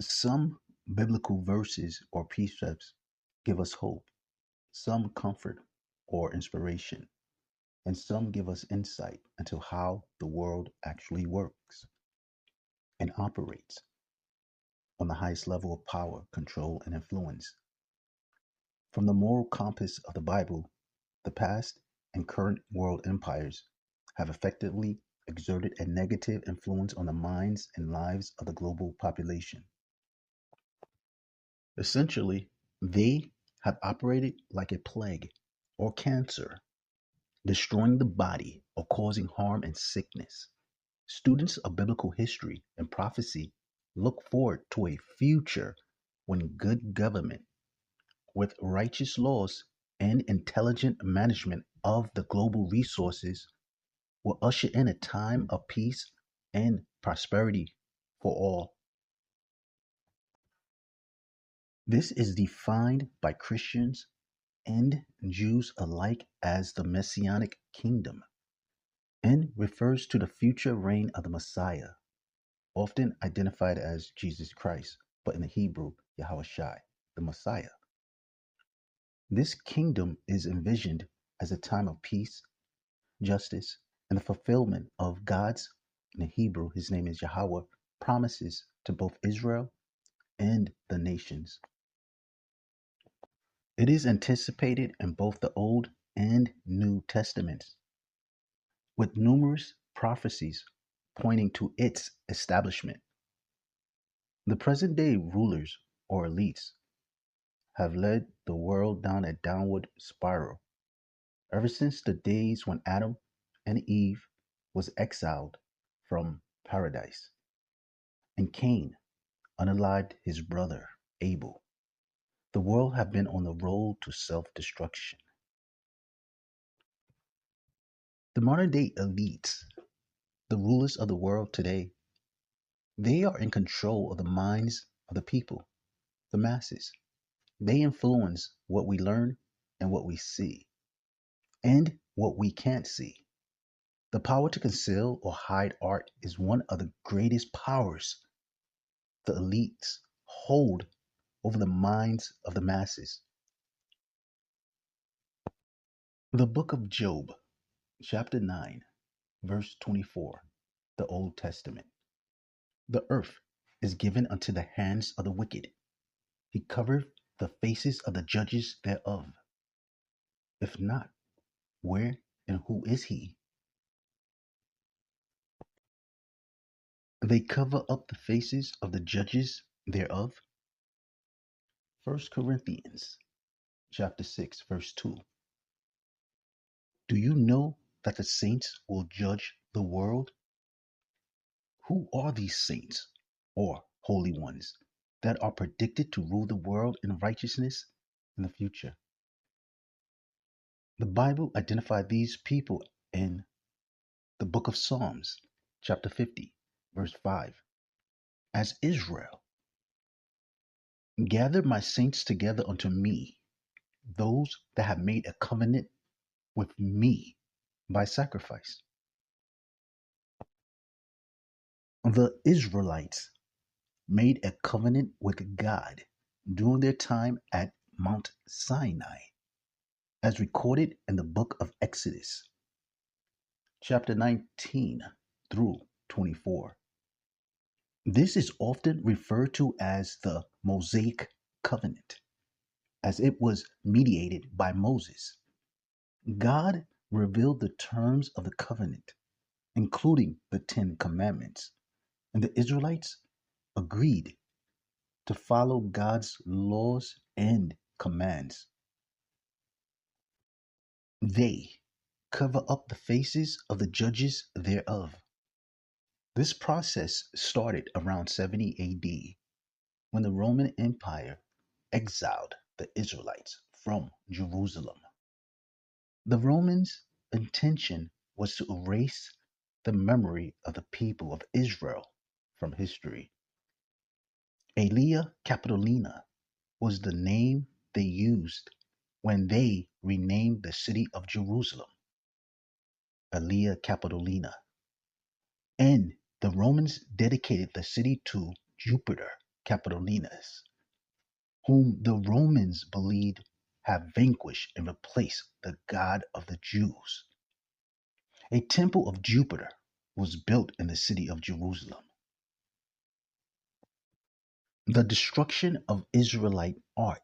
Some biblical verses or precepts give us hope, some comfort or inspiration, and some give us insight into how the world actually works and operates on the highest level of power, control, and influence. From the moral compass of the Bible, the past and current world empires have effectively exerted a negative influence on the minds and lives of the global population. Essentially, they have operated like a plague or cancer, destroying the body or causing harm and sickness. Students of biblical history and prophecy look forward to a future when good government, with righteous laws and intelligent management of the global resources, will usher in a time of peace and prosperity for all. This is defined by Christians and Jews alike as the messianic kingdom and refers to the future reign of the Messiah, often identified as Jesus Christ, but in the Hebrew, Yahawashi, the Messiah. This kingdom is envisioned as a time of peace, justice, and the fulfillment of God's, in the Hebrew, his name is Yahweh, promises to both Israel and the nations. It is anticipated in both the Old and New Testaments, with numerous prophecies pointing to its establishment. The present day rulers or elites have led the world down a downward spiral ever since the days when Adam and Eve was exiled from paradise and Cain unalived his brother Abel. The world have been on the road to self-destruction. The modern day elites, the rulers of the world today, they are in control of the minds of the people, the masses. They influence what we learn and what we see, and what we can't see. The power to conceal or hide art is one of the greatest powers the elites hold over the minds of the masses. The book of Job, chapter 9, verse 24, the Old Testament. The earth is given unto the hands of the wicked. He covereth the faces of the judges thereof. If not, where and who is he? They cover up the faces of the judges thereof. 1 Corinthians chapter 6, verse 2. Do you know that the saints will judge the world? Who are these saints or holy ones that are predicted to rule the world in righteousness in the future? The Bible identified these people in the book of Psalms, chapter 50, verse 5, as Israel. Gather my saints together unto me, those that have made a covenant with me by sacrifice. The Israelites made a covenant with God during their time at Mount Sinai, as recorded in the book of Exodus, chapter 19 through 24. This is often referred to as the Mosaic covenant, as it was mediated by Moses. God revealed the terms of the covenant, including the Ten Commandments, and the Israelites agreed to follow God's laws and commands. They cover up the faces of the judges thereof. This process started around 70 AD when the Roman Empire exiled the Israelites from Jerusalem. The Romans' intention was to erase the memory of the people of Israel from history. Aelia Capitolina was the name they used when they renamed the city of Jerusalem, Aelia Capitolina. And the Romans dedicated the city to Jupiter, Capitolinas, whom the Romans believed have vanquished and replaced the God of the Jews. A temple of Jupiter was built in the city of Jerusalem. The destruction of Israelite art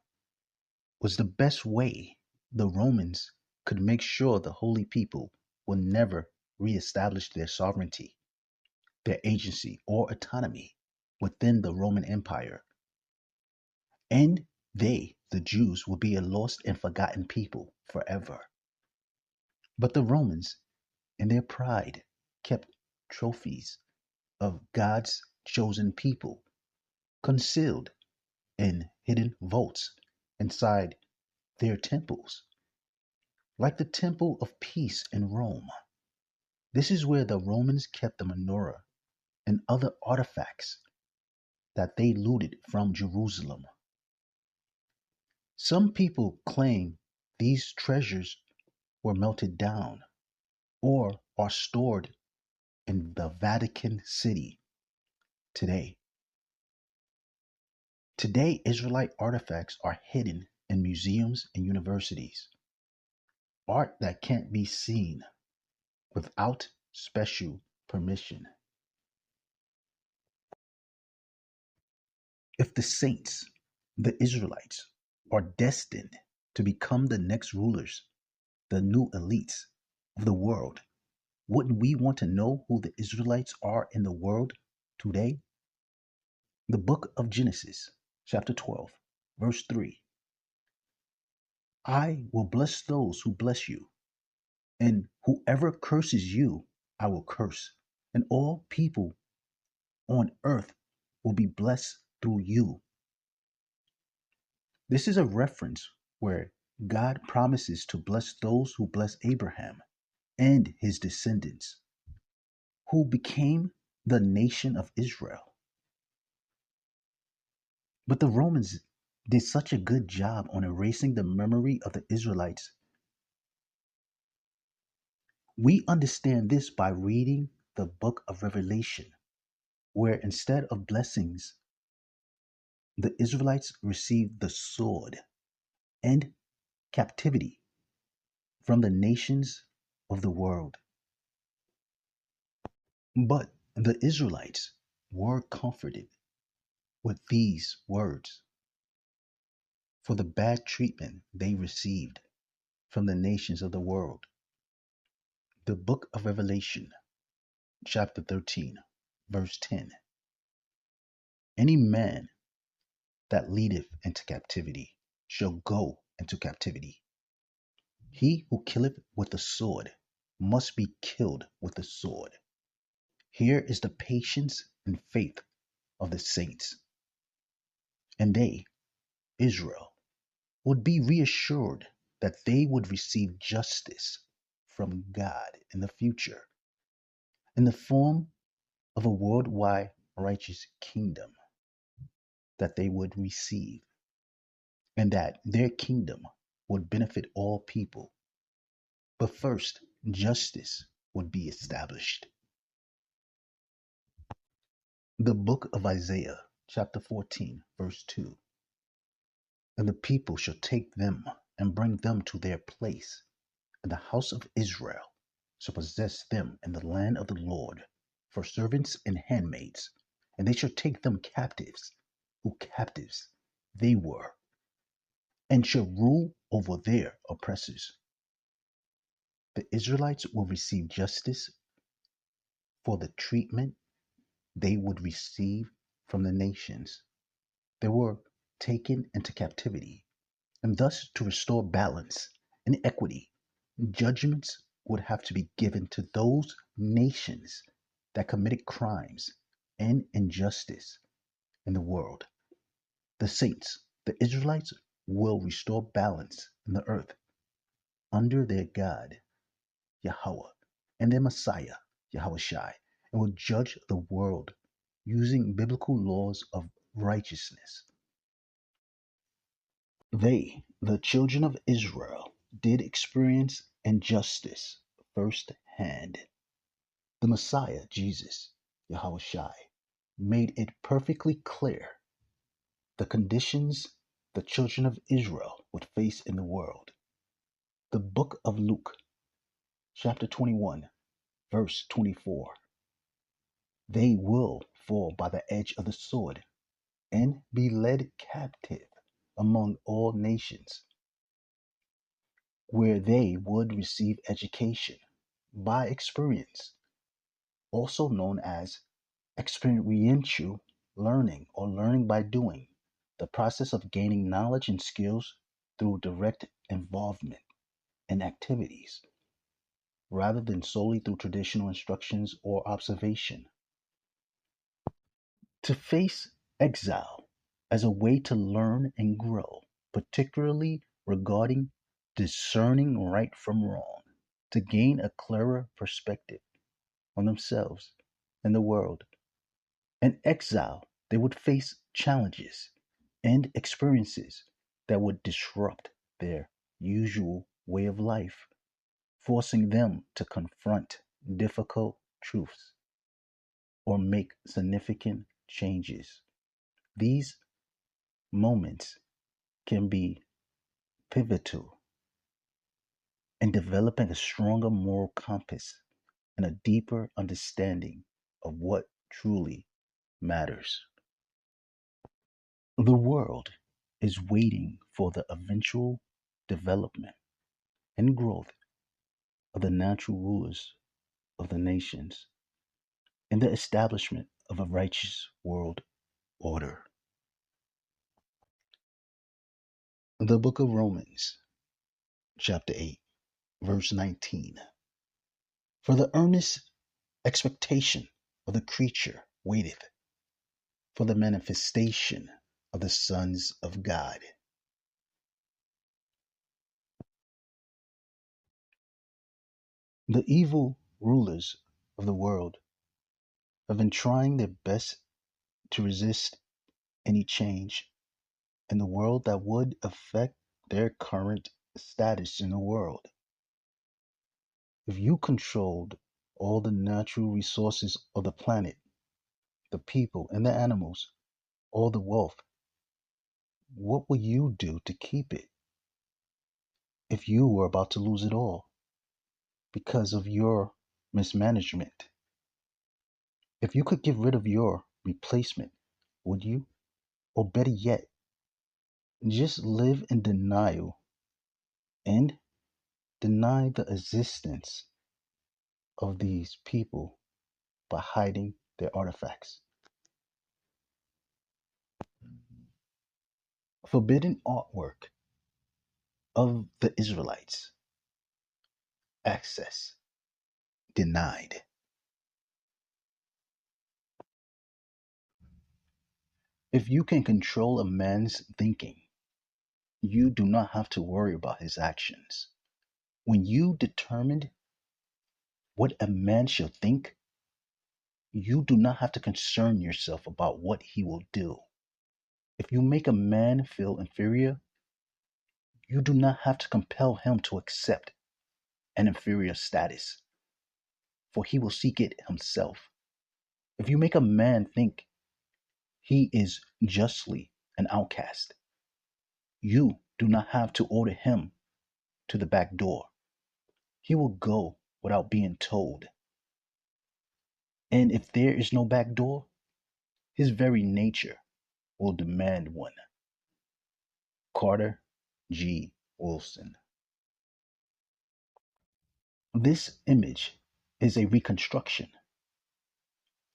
was the best way the Romans could make sure the holy people will never reestablish their sovereignty, their agency, or autonomy within the Roman Empire. And they, the Jews, will be a lost and forgotten people forever. But the Romans, in their pride, kept trophies of God's chosen people concealed in hidden vaults inside their temples, like the Temple of Peace in Rome. This is where the Romans kept the menorah and other artifacts that they looted from Jerusalem. Some people claim these treasures were melted down or are stored in the Vatican City today. Today, Israelite artifacts are hidden in museums and universities. Art that can't be seen without special permission. If the saints, the Israelites, are destined to become the next rulers, the new elites of the world, wouldn't we want to know who the Israelites are in the world today? The book of Genesis, chapter 12, verse 3. I will bless those who bless you, and whoever curses you, I will curse, and all people on earth will be blessed through you. This is a reference where God promises to bless those who bless Abraham and his descendants, who became the nation of Israel. But the Romans did such a good job on erasing the memory of the Israelites. We understand this by reading the book of Revelation, where instead of blessings, the Israelites received the sword and captivity from the nations of the world. But the Israelites were comforted with these words for the bad treatment they received from the nations of the world. The book of Revelation, chapter 13, verse 10. Any man that leadeth into captivity shall go into captivity. He who killeth with the sword must be killed with the sword. Here is the patience and faith of the saints. And they, Israel, would be reassured that they would receive justice from God in the future in the form of a worldwide righteous kingdom that they would receive, and that their kingdom would benefit all people. But first, justice would be established. The book of Isaiah, chapter 14, verse 2. And the people shall take them and bring them to their place, and the house of Israel shall possess them in the land of the Lord for servants and handmaids, and they shall take them captives, who captives they were, and shall rule over their oppressors. The Israelites will receive justice for the treatment they would receive from the nations. They were taken into captivity, and thus to restore balance and equity, judgments would have to be given to those nations that committed crimes and injustice in the world. The saints, the Israelites, will restore balance in the earth under their God, Yahweh, and their Messiah, Yahawashi, and will judge the world using biblical laws of righteousness. They, the children of Israel, did experience injustice firsthand. The Messiah, Jesus, Yahawashi, made it perfectly clear the conditions the children of Israel would face in the world. The book of Luke, chapter 21, verse 24. They will fall by the edge of the sword and be led captive among all nations, where they would receive education by experience, also known as experiential learning or learning by doing, the process of gaining knowledge and skills through direct involvement in activities rather than solely through traditional instructions or observation. To face exile as a way to learn and grow, particularly regarding discerning right from wrong, to gain a clearer perspective on themselves and the world. In exile, they would face challenges and experiences that would disrupt their usual way of life, forcing them to confront difficult truths or make significant changes. These moments can be pivotal in developing a stronger moral compass and a deeper understanding of what truly matters. The world is waiting for the eventual development and growth of the natural rulers of the nations and the establishment of a righteous world order. The book of Romans, chapter 8, verse 19. For the earnest expectation of the creature waiteth for the manifestation of the sons of God. The evil rulers of the world have been trying their best to resist any change in the world that would affect their current status in the world. If you controlled all the natural resources of the planet, the people and the animals, all the wealth, what would you do to keep it if you were about to lose it all because of your mismanagement? If you could get rid of your replacement, would you? Or better yet, just live in denial and deny the existence of these people by hiding their artifacts. Forbidden artwork of the Israelites, access denied. If you can control a man's thinking, you do not have to worry about his actions. When you determine what a man shall think, you do not have to concern yourself about what he will do. If you make a man feel inferior, you do not have to compel him to accept an inferior status, for he will seek it himself. If you make a man think he is justly an outcast, you do not have to order him to the back door. He will go without being told. And if there is no back door, his very nature will demand one. Carter G. Wilson. This image is a reconstruction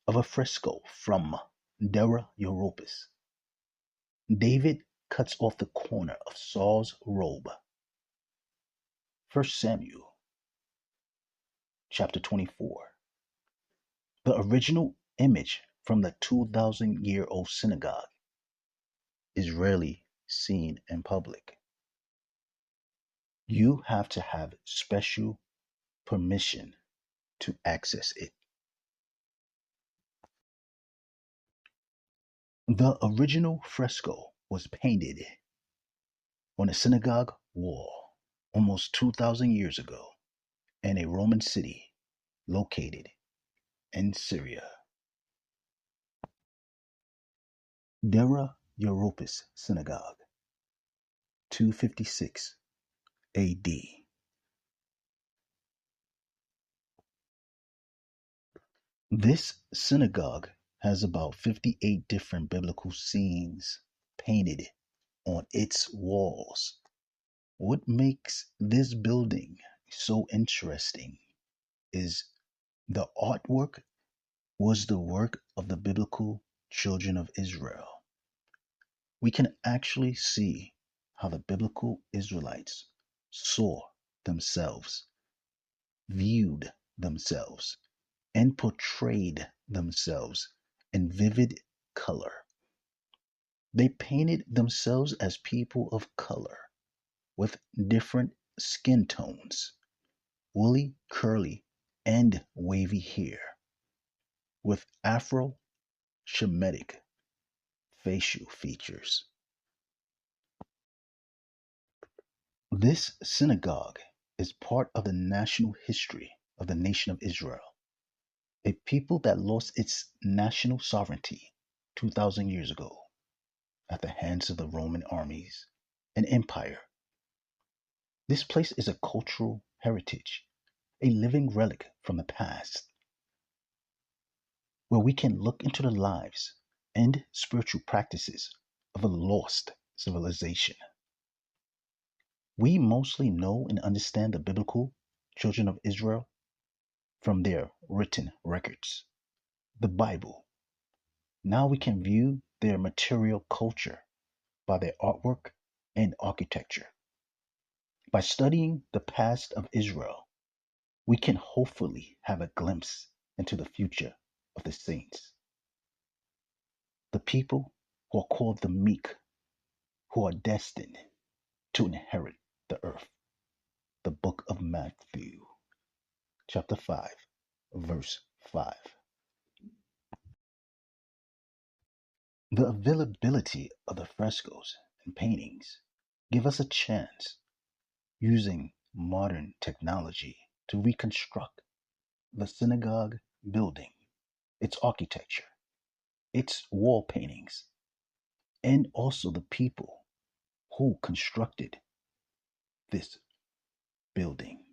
of a fresco from Dera Europos. David cuts off the corner of Saul's robe. 1 Samuel chapter 24. The original image from the 2,000-year-old synagogue is rarely seen in public. You have to have special permission to access it. The original fresco was painted on a synagogue wall almost 2,000 years ago in a Roman city located in Syria. Dera Europus Synagogue, 256 AD. This synagogue has about 58 different biblical scenes painted on its walls. What makes this building so interesting is the artwork was the work of the biblical children of Israel. We can actually see how the biblical Israelites saw themselves, viewed themselves, and portrayed themselves in vivid color. They painted themselves as people of color with different skin tones, woolly, curly, and wavy hair, with Afro Shemitic facial features. This synagogue is part of the national history of the nation of Israel, a people that lost its national sovereignty 2,000 years ago at the hands of the Roman armies and empire. This place is a cultural heritage, a living relic from the past, where we can look into the lives and spiritual practices of a lost civilization. We mostly know and understand the biblical children of Israel from their written records, the Bible. Now we can view their material culture by their artwork and architecture. By studying the past of Israel, we can hopefully have a glimpse into the future of the saints, the people who are called the meek, who are destined to inherit the earth. The book of Matthew, chapter 5, verse 5. The availability of the frescoes and paintings give us a chance, using modern technology, to reconstruct the synagogue building, its architecture, its wall paintings, and also the people who constructed this building.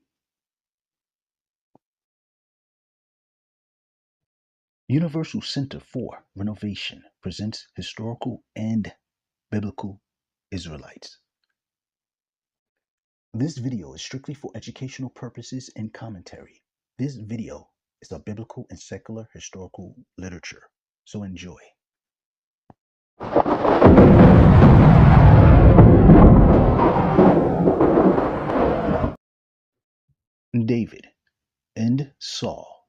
Universal Center for Renovation presents historical and biblical Israelites. This video is strictly for educational purposes and commentary. This video is a biblical and secular historical literature, so enjoy. David and Saul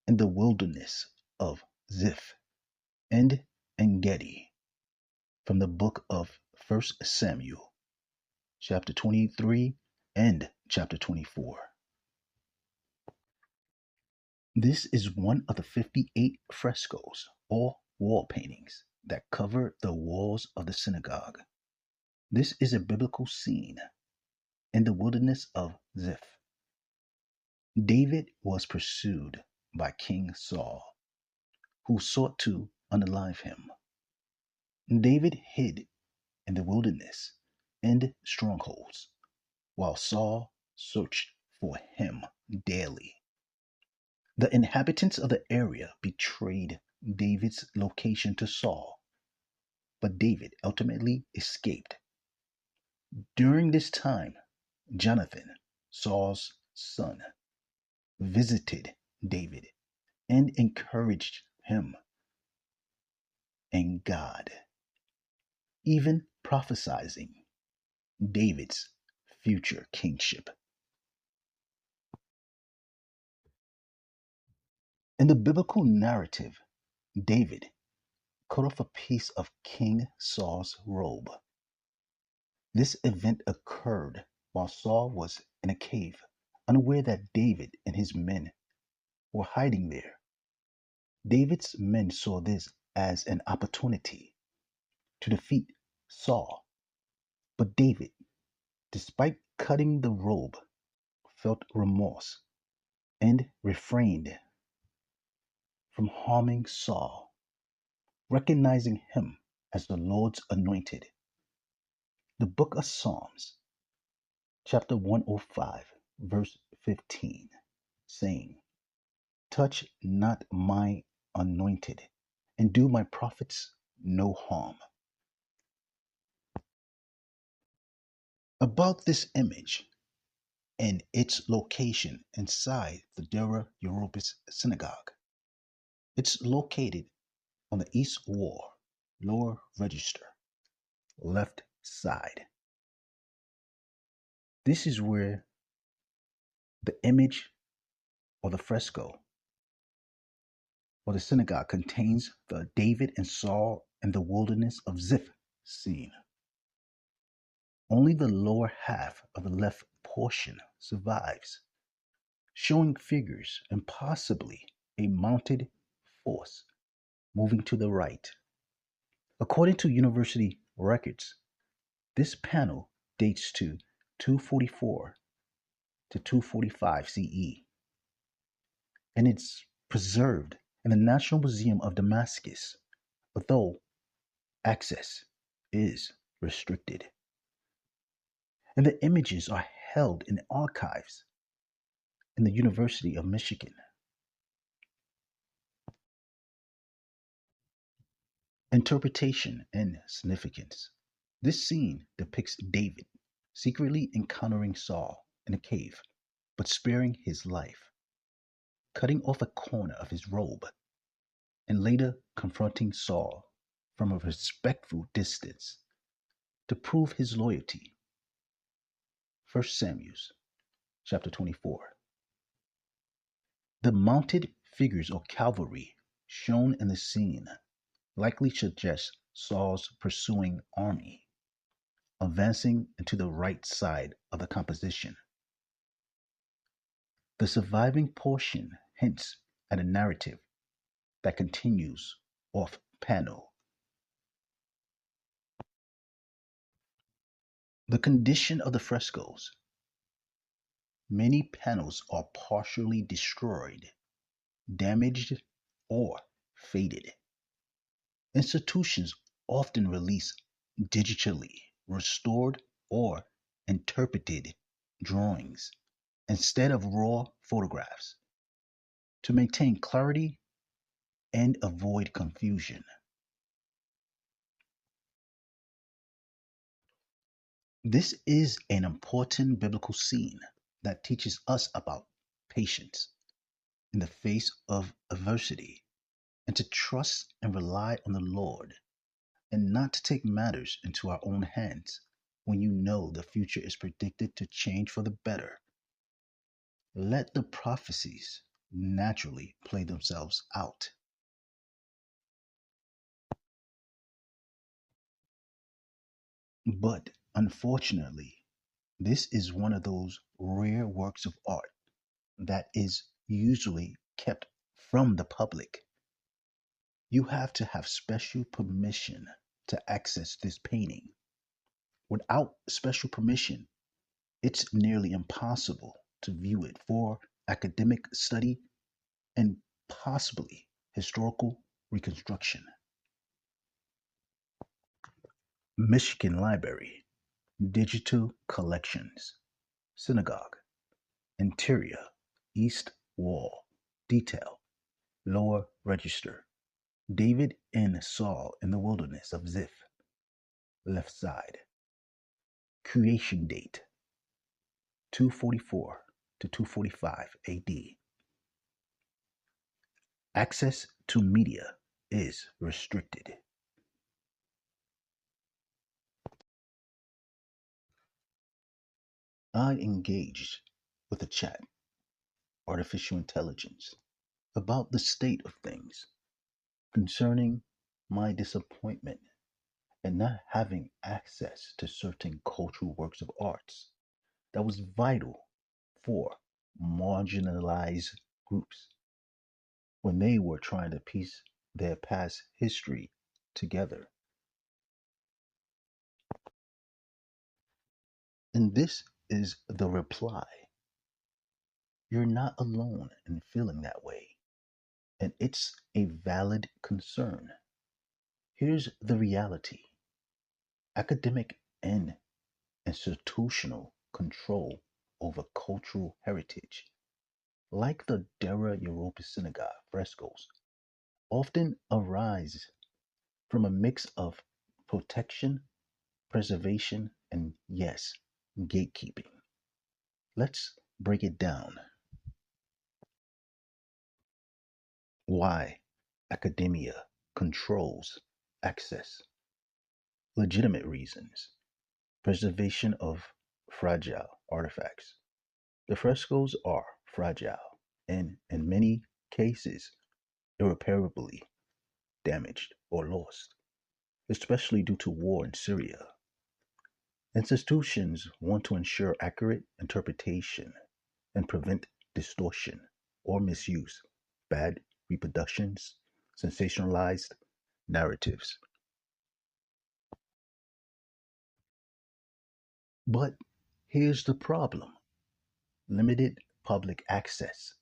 in the wilderness of Ziph and Engedi, from the book of 1 Samuel, chapter 23 and chapter 24. This is one of the 58 frescoes or wall paintings that cover the walls of the synagogue. This is a biblical scene in the wilderness of Ziph. David was pursued by King Saul, who sought to unalive him. David hid in the wilderness and strongholds, while Saul searched for him daily. The inhabitants of the area betrayed David's location to Saul, but David ultimately escaped. During this time, Jonathan, Saul's son, visited David and encouraged him in God, even prophesying David's future kingship. In the biblical narrative, David cut off a piece of King Saul's robe. This event occurred while Saul was in a cave, unaware that David and his men were hiding there. David's men saw this as an opportunity to defeat Saul, but David, despite cutting the robe, felt remorse and refrained from harming Saul, recognizing him as the Lord's anointed. The book of Psalms, chapter 105, verse 15, saying, touch not my anointed, and do my prophets no harm. About this image and its location inside the Dera Europos synagogue. It's located on the east wall, lower register, left side. This is where the image or the fresco or the synagogue contains the David and Saul in the wilderness of Ziph scene. Only the lower half of the left portion survives, showing figures and possibly a mounted force moving to the right. According to university records, this panel dates to 244 to 245 CE, and it's preserved in the National Museum of Damascus, although access is restricted. And the images are held in archives in the University of Michigan. Interpretation and significance. This scene depicts David secretly encountering Saul in a cave, but sparing his life, cutting off a corner of his robe, and later confronting Saul from a respectful distance to prove his loyalty. 1 Samuel chapter 24. The mounted figures or cavalry shown in the scene likely suggests Saul's pursuing army, advancing into the right side of the composition. The surviving portion hints at a narrative that continues off panel. The condition of the frescoes. Many panels are partially destroyed, damaged, or faded. Institutions often release digitally restored or interpreted drawings instead of raw photographs to maintain clarity and avoid confusion. This is an important biblical scene that teaches us about patience in the face of adversity and to trust and rely on the Lord and not to take matters into our own hands when you know the future is predicted to change for the better. Let the prophecies naturally play themselves out. But unfortunately, this is one of those rare works of art that is usually kept from the public. You have to have special permission to access this painting. Without special permission, it's nearly impossible to view it for academic study and possibly historical reconstruction. Michigan Library, Digital Collections, Synagogue, Interior, East Wall, Detail, Lower Register, David and Saul in the Wilderness of Ziph, Left Side, Creation Date, 244 to 245 AD. Access to media is restricted. I engaged with a chat, artificial intelligence, about the state of things concerning my disappointment in not having access to certain cultural works of arts that was vital for marginalized groups when they were trying to piece their past history together. And this is the reply. You're not alone in feeling that way, and it's a valid concern. Here's the reality: academic and institutional control over cultural heritage, like the Dera Europa synagogue frescoes, often arise from a mix of protection, preservation, and yes, gatekeeping. Let's break it down. Why academia controls access. Legitimate reasons: preservation of fragile artifacts. The frescoes are fragile and, in many cases, irreparably damaged or lost, especially due to war in Syria. Institutions want to ensure accurate interpretation and prevent distortion or misuse, bad reproductions, sensationalized narratives. But here's the problem: limited public access.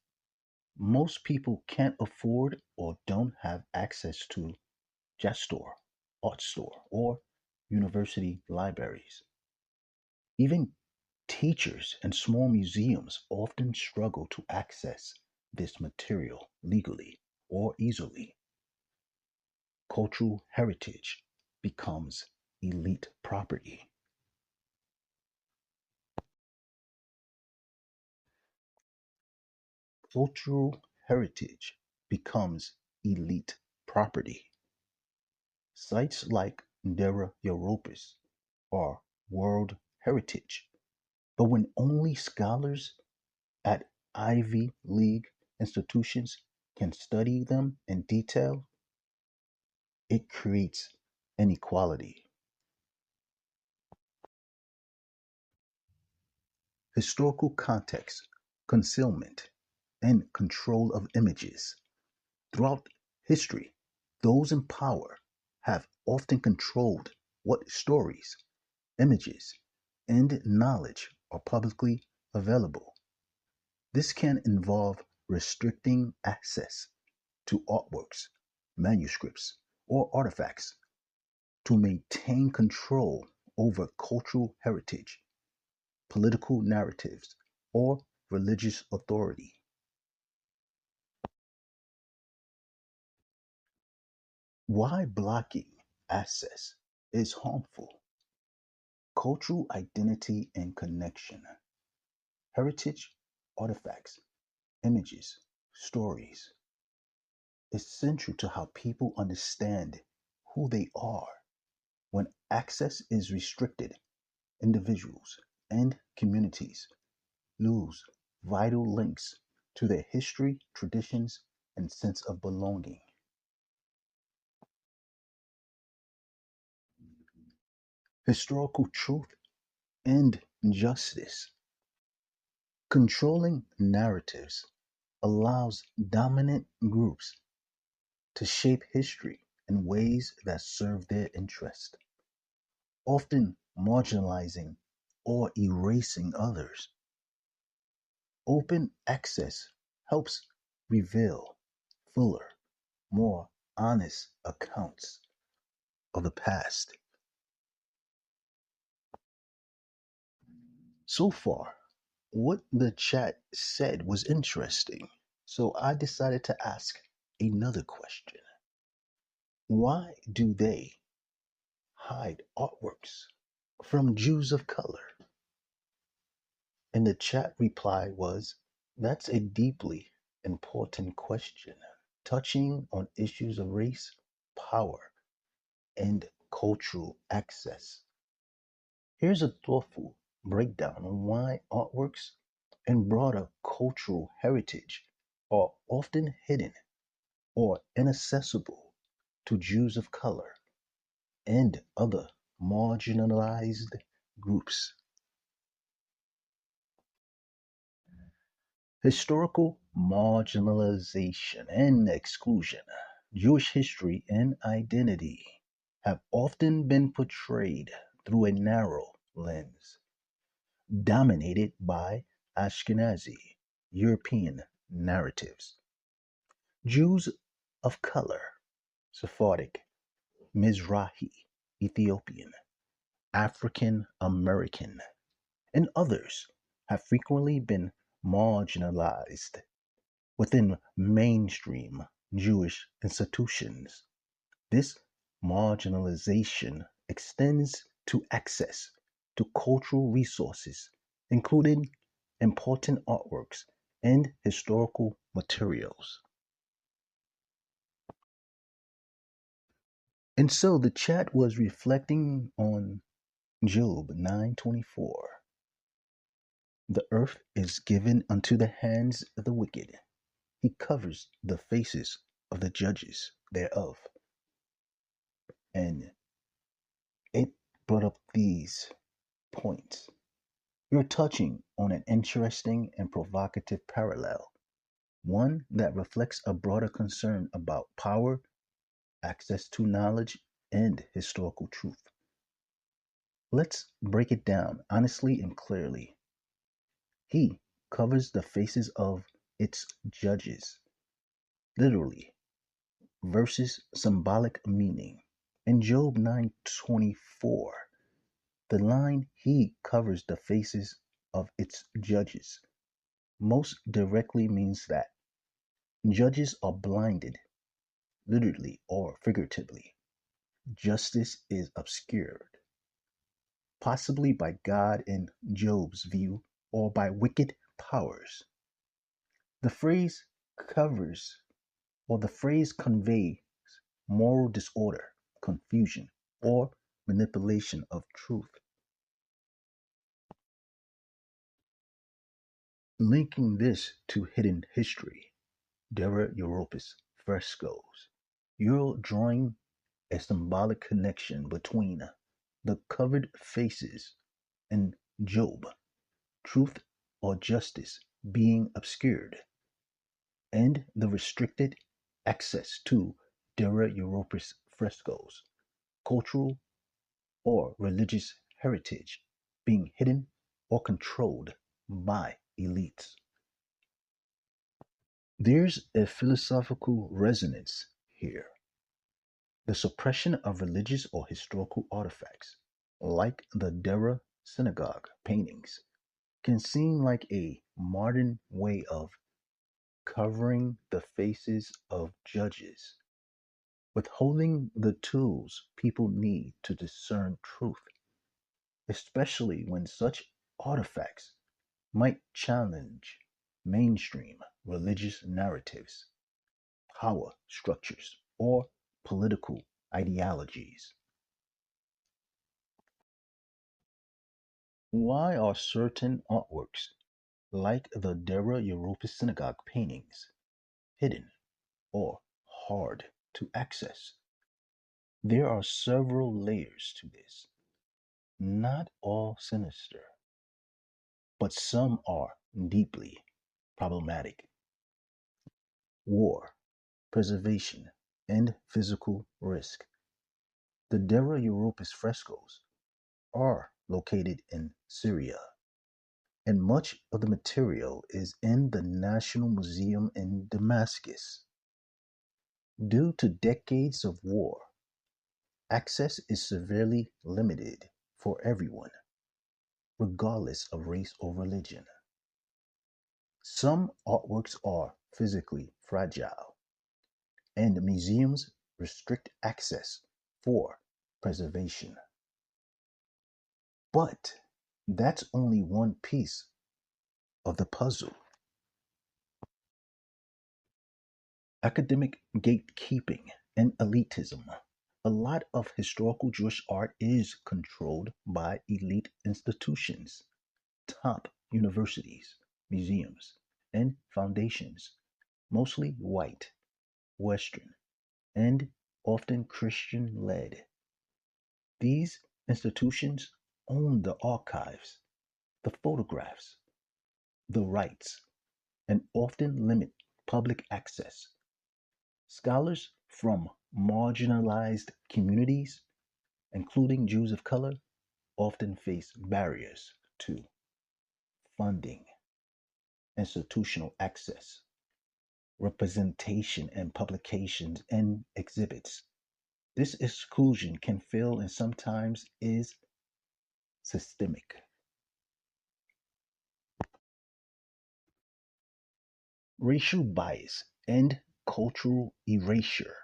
Most people can't afford or don't have access to JASTOR, art store, or university libraries. Even teachers and small museums often struggle to access this material legally or easily. Cultural heritage becomes elite property. Cultural heritage becomes elite property. Sites like Dera Europos are World Heritage, but when only scholars at Ivy League institutions can study them in detail, it creates inequality. Historical context, concealment, and control of images. Throughout history, those in power have often controlled what stories, images, and knowledge are publicly available. This can involve restricting access to artworks, manuscripts, or artifacts to maintain control over cultural heritage, political narratives, or religious authority. Why blocking access is harmful. Cultural identity and connection. Heritage, artifacts, images, stories is central to how people understand who they are. When access is restricted, individuals and communities lose vital links to their history, traditions, and sense of belonging. Historical truth and justice. Controlling narratives allows dominant groups to shape history in ways that serve their interest, often marginalizing or erasing others. Open access helps reveal fuller, more honest accounts of the past. So far, what the chat said was interesting, so I decided to ask another question. Why do they hide artworks from Jews of color? And the chat reply was, that's a deeply important question, touching on issues of race, power, and cultural access. Here's a thoughtful breakdown on why artworks and broader cultural heritage are often hidden or inaccessible to Jews of color and other marginalized groups. Historical marginalization and exclusion. Jewish history and identity have often been portrayed through a narrow lens, dominated by Ashkenazi European narratives. Jews of color, Sephardic, Mizrahi, Ethiopian, African American, and others have frequently been marginalized within mainstream Jewish institutions. This marginalization extends to access to cultural resources, including important artworks and historical materials. And so the chat was reflecting on Job 9:24. The earth is given unto the hands of the wicked. He covers the faces of the judges thereof. And it brought up these points. You're touching on an interesting and provocative parallel, one that reflects a broader concern about power, access to knowledge, and historical truth. Let's break it down honestly and clearly. He covers the faces of its judges, literally, versus symbolic meaning. In Job 9:24, the line he covers the faces of its judges most directly means that judges are blinded, literally or figuratively. Justice is obscured, possibly by God in Job's view or by wicked powers. The phrase covers the phrase conveys moral disorder, confusion, or manipulation of truth. Linking this to hidden history, Dera Europos frescoes, you're drawing a symbolic connection between the covered faces and Job, truth or justice being obscured, and the restricted access to Dera Europos frescoes, cultural or religious heritage being hidden or controlled by elites. There's a philosophical resonance here. The suppression of religious or historical artifacts, like the Dera synagogue paintings, can seem like a modern way of covering the faces of judges, withholding the tools people need to discern truth, especially when such artifacts might challenge mainstream religious narratives, power structures, or political ideologies. Why are certain artworks, like the Dera Europa synagogue paintings, hidden or hard to access? There are several layers to this, not all sinister, but some are deeply problematic. War, preservation, and physical risk. The Dera Europos frescoes are located in Syria, and much of the material is in the National Museum in Damascus. Due to decades of war, access is severely limited for everyone, regardless of race or religion. Some artworks are physically fragile, and museums restrict access for preservation. But that's only one piece of the puzzle. Academic gatekeeping and elitism. A lot of historical Jewish art is controlled by elite institutions, top universities, museums, and foundations, mostly white, Western, and often Christian led. These institutions own the archives, the photographs, the rights, and often limit public access. Scholars from marginalized communities, including Jews of color, often face barriers to funding, institutional access, representation in publications and exhibits. This exclusion can fail and sometimes is systemic. Racial bias and cultural erasure.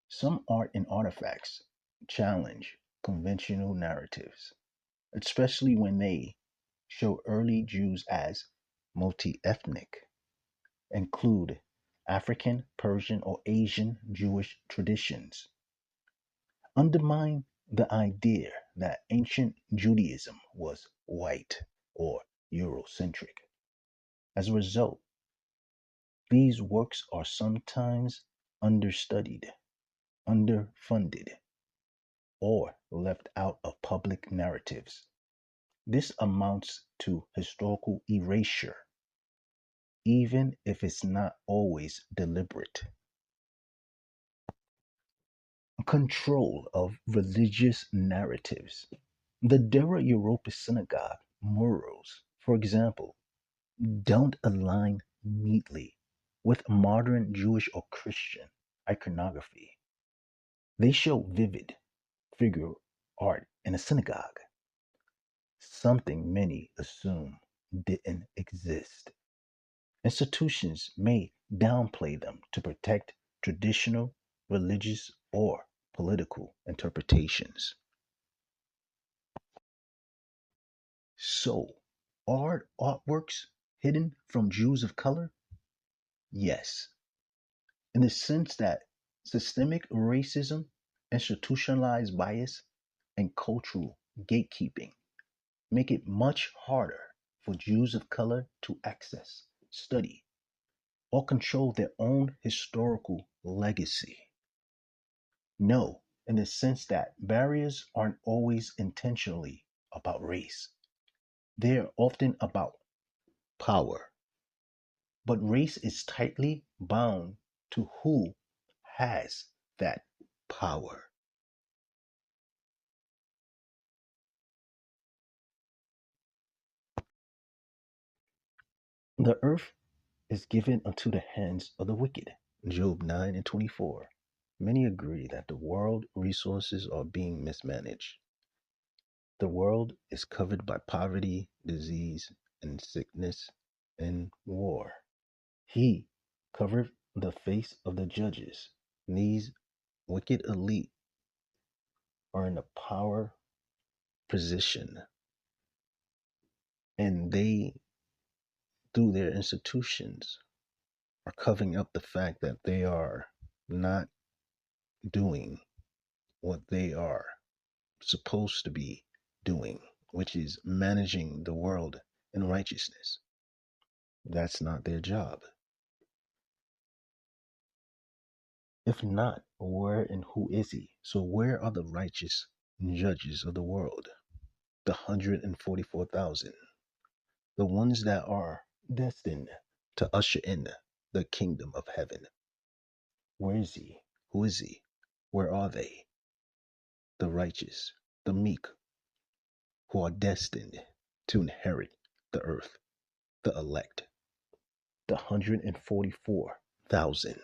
Some art and artifacts challenge conventional narratives, especially when they show early Jews as multi ethnic, include African, Persian, or Asian Jewish traditions, undermine the idea that ancient Judaism was white or Eurocentric. As a result, these works are sometimes understudied, underfunded, or left out of public narratives. This amounts to historical erasure, even if it's not always deliberate. Control of religious narratives. The Dera Europa Synagogue murals, for example, don't align neatly with modern Jewish or Christian iconography. They show vivid figure art in a synagogue, something many assume didn't exist. Institutions may downplay them to protect traditional, religious, or political interpretations. So, are artworks hidden from Jews of color? Yes, in the sense that systemic racism, institutionalized bias, and cultural gatekeeping make it much harder for Jews of color to access, study, or control their own historical legacy. No, in the sense that barriers aren't always intentionally about race, they're often about power. But race is tightly bound to who has that power. The earth is given unto the hands of the wicked. Job 9 and 24. Many agree that the world resources are being mismanaged. The world is covered by poverty, disease, and sickness, and war. He covered the face of the judges. These wicked elite are in a power position, and they, through their institutions, are covering up the fact that they are not doing what they are supposed to be doing, which is managing the world in righteousness. That's not their job. If not, where and who is he? So, where are the righteous judges of the world? The 144,000, the ones that are destined to usher in the kingdom of heaven. Where is he? Who is he? Where are they? The righteous, the meek, who are destined to inherit the earth, the elect, the 144,000.